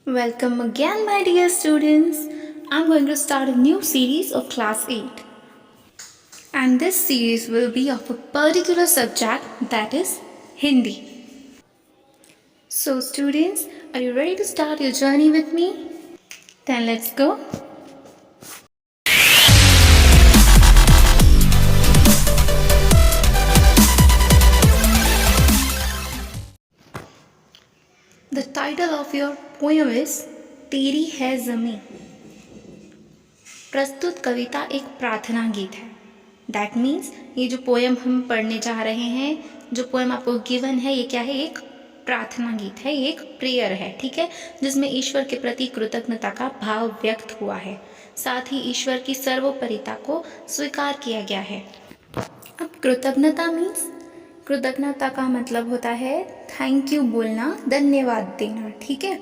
Welcome again, my dear students. I'm going to start a new series of Class 8. And this series will be of a particular subject, that is Hindi. So, students, are you ready to start your journey with me? Then let's go. The title of your poem is तेरी है ज़मीं. प्रस्तुत कविता एक प्रार्थना गीत है. That means ये जो poem हम पढ़ने जा रहे हैं, जो पोएम आपको गिवन है, ये क्या है? एक प्रार्थना गीत है, एक प्रेयर है, ठीक है, जिसमें ईश्वर के प्रति कृतज्ञता का भाव व्यक्त हुआ है. साथ ही ईश्वर की सर्वोपरिता को स्वीकार किया गया है. अब कृतज्ञता मीन्स, कृतज्ञता का मतलब होता है थैंक यू बोलना, धन्यवाद देना, ठीक है.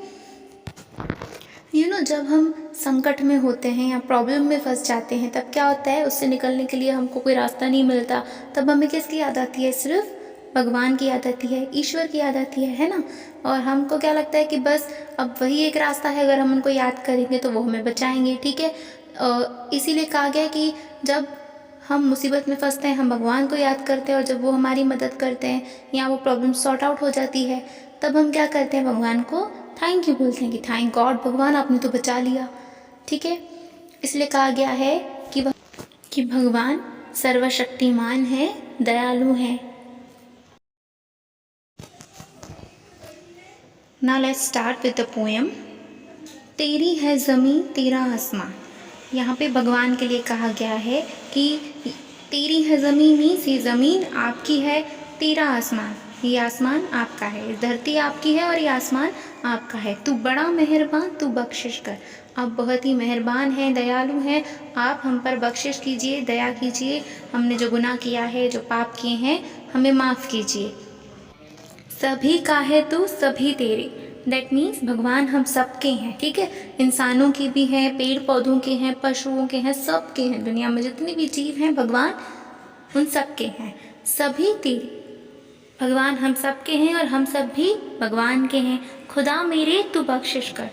जब हम संकट में होते हैं या प्रॉब्लम में फंस जाते हैं, तब क्या होता है, उससे निकलने के लिए हमको कोई रास्ता नहीं मिलता, तब हमें किसकी याद आती है? सिर्फ भगवान की याद आती है, ईश्वर की याद आती है ना. और हमको क्या लगता है कि बस अब वही एक रास्ता है, अगर हम उनको याद करेंगे तो वो हमें बचाएंगे, ठीक है. इसीलिए कहा गया कि जब हम मुसीबत में फंसते हैं, हम भगवान को याद करते हैं, और जब वो हमारी मदद करते हैं या वो प्रॉब्लम सॉर्ट आउट हो जाती है, तब हम क्या करते हैं? भगवान को थैंक यू बोलते हैं कि थैंक गॉड, भगवान आपने तो बचा लिया, ठीक है. इसलिए कहा गया है कि भगवान सर्वशक्तिमान है, दयालु है. Now let's start with the poem. तेरी है ज़मीं तेरा आसमां. यहाँ पे भगवान के लिए कहा गया है कि तेरी है ज़मीं मीन्स ये ज़मीन आपकी है, तेरा आसमान, ये आसमान आपका है, धरती आपकी है और ये आसमान आपका है. तू बड़ा मेहरबान, तू बख्शिश कर. आप बहुत ही मेहरबान हैं, दयालु हैं, आप हम पर बख्शिश कीजिए, दया कीजिए. हमने जो गुनाह किया है, जो पाप किए हैं, हमें माफ़ कीजिए. सभी का है तू, सभी तेरे. दैट मीन्स भगवान हम सबके हैं, ठीक है. इंसानों की भी हैं, पेड़ पौधों के हैं, पशुओं के हैं, सबके हैं. दुनिया में जितने भी जीव हैं, भगवान उन सबके हैं. सभी तेरे, भगवान हम सबके हैं और हम सब भी भगवान के हैं. खुदा मेरे तू बख्शिश कर.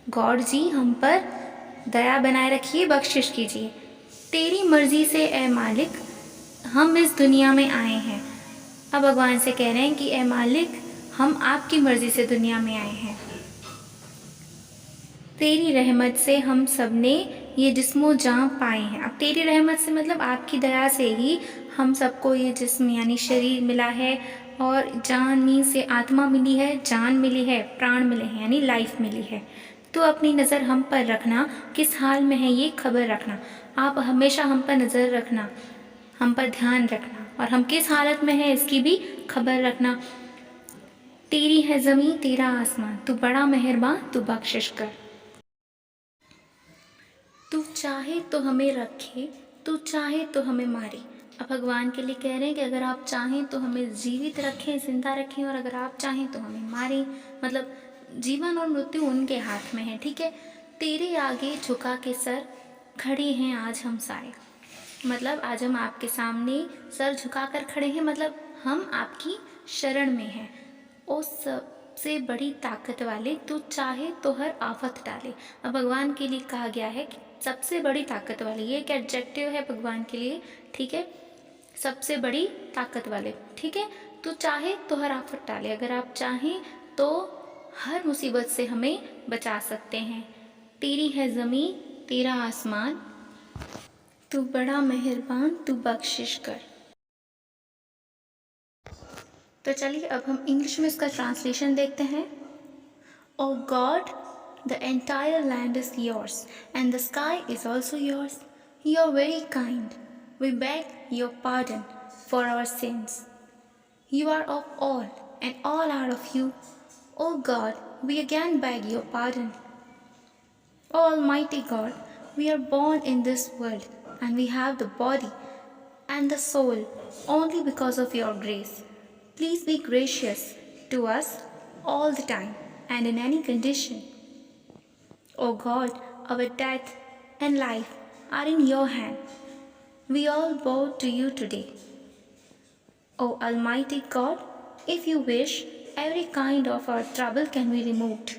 गॉड जी हम पर दया बनाए रखिए, बख्शिश कीजिए. तेरी मर्जी से ए मालिक हम इस दुनिया में आए हैं. अब भगवान से कह रहे हैं कि ए मालिक हम आपकी मर्जी से दुनिया में आए हैं. तेरी रहमत से हम सब ने ये जिस्मो जान पाए हैं. अब तेरी रहमत से मतलब आपकी दया से ही हम सबको ये जिस्म यानी शरीर मिला है, और जान मीन्स से आत्मा मिली है, जान मिली है, प्राण मिले हैं यानी लाइफ मिली है. तो अपनी नज़र हम पर रखना, किस हाल में है ये खबर रखना. आप हमेशा हम पर नज़र रखना, हम पर ध्यान रखना, और हम किस हालत में हैं इसकी भी खबर रखना. तेरी है ज़मीं तेरा आसमान, तू बड़ा मेहरबान, तू बख्शिश कर. तू चाहे तो हमें रखे, तू चाहे तो हमें मारे. अब भगवान के लिए कह रहे हैं कि अगर आप चाहें तो हमें जीवित रखें, जिंदा रखें, और अगर आप चाहें तो हमें मारें. मतलब जीवन और मृत्यु उनके हाथ में है, ठीक है. तेरे आगे झुका के सर खड़े हैं आज हम सारे. मतलब आज हम आपके सामने सर झुकाकर खड़े हैं, मतलब हम आपकी शरण में हैं. ओ सबसे बड़ी ताकत वाले, तू चाहे तो हर आफत डाले. अब भगवान के लिए कहा गया है कि सबसे बड़ी ताकत वाले, ये एक एडजेक्टिव है भगवान के लिए, ठीक है. सबसे बड़ी ताकत वाले, ठीक है. तू चाहे तो हर आफत डाले. अगर आप चाहें तो हर मुसीबत से हमें बचा सकते हैं. तेरी है ज़मीं तेरा आसमान, तू बड़ा मेहरबान, तू बख्शिश कर. तो चलिए अब हम इंग्लिश में इसका ट्रांसलेशन देखते हैं. O God, the entire land is yours and the sky is also yours. You are very kind. We beg your pardon for our sins. You are of all, and all are of you. O God, we again beg your pardon. O Almighty God, we are born in this world, and we have the body and the soul only because of your grace. Please be gracious to us all the time and in any condition. O God, our death and life are in your hand. We all bow to you today. O Almighty God, if you wish, every kind of our trouble can be removed.